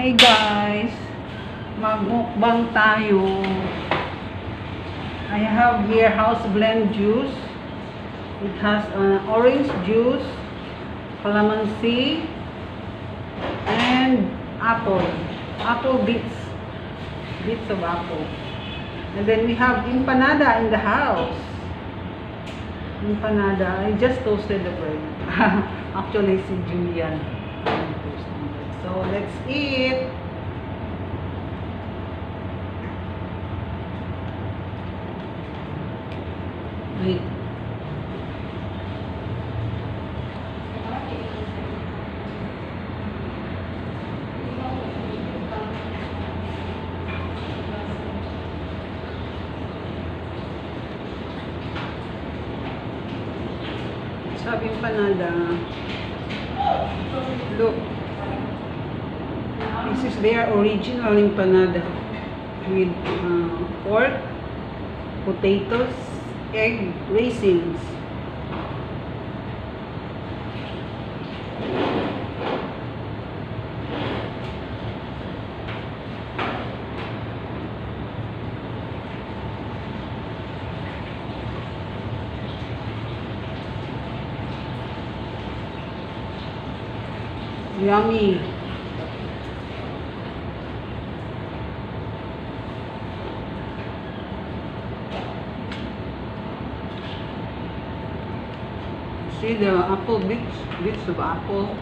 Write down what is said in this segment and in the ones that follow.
Hey guys, magmukbang tayo. I have here house blend juice. It has orange juice, calamansi, and apple. Apple bits. Bits of apple. And then we have empanada in the house. Empanada. I just toasted the bread. Actually, si Julian. So let's eat. Wait. Sabi empanada. Look. This is their original empanada with pork, potatoes, egg, raisins. Yummy. See the apple bits of apple.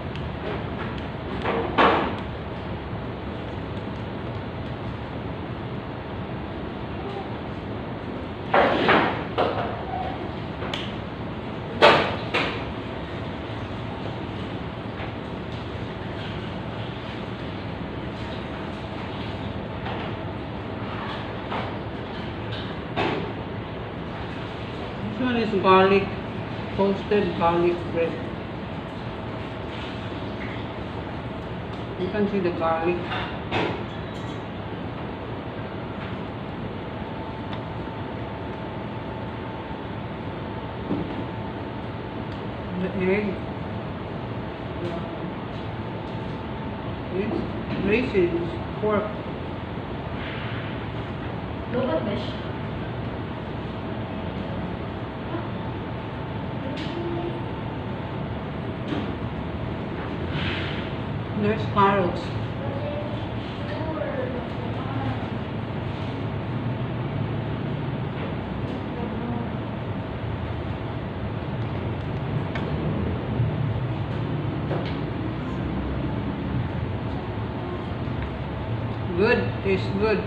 This one is garlic. Toasted garlic bread. You can see the garlic. The egg. It's raisins, pork. Lobat ba siya? There's carrots. Good, tastes good.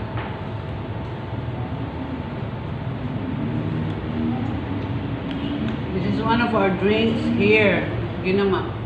This is one of our drinks here, Ginama.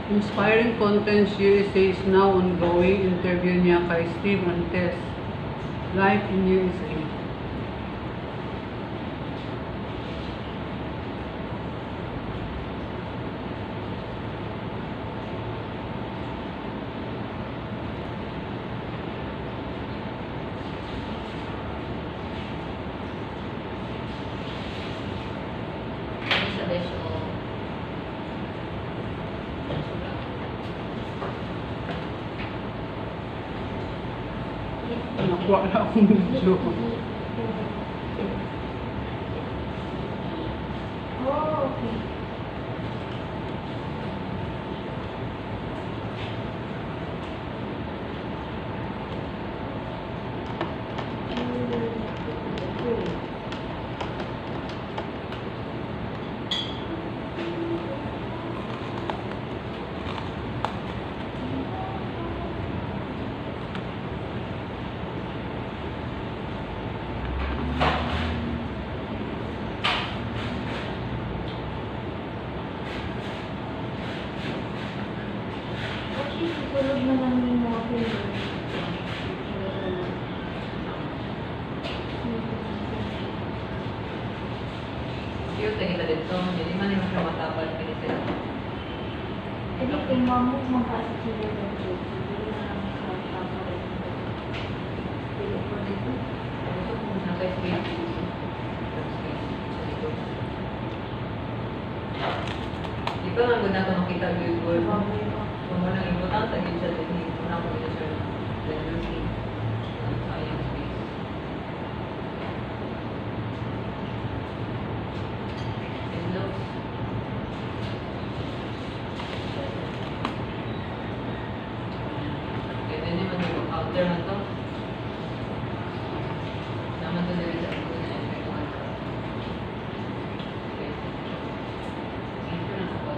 Inspiring Content Series is now ongoing. Interview niya kay Steve Montes. Live in USA. Sa beso. Nakuha na akong video. Oh, okay. Tulog na lang yung mga pillow. Jadi kay mamo magkasa sila ng joke. Hindi na lang sa tama rin. Pero po dito. Ito kung naka-space. Di ba nga muna ito makita before? Kung mo nang ibutang sa gitsa din, muna ko ito sir. Then you'll see. Sayang space. It looks. Pwede naman yung counter na to. Naman to dito sa ako na yung counter. Okay. Ito na ako.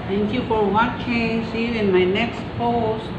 Thank you for watching. See you in my next post.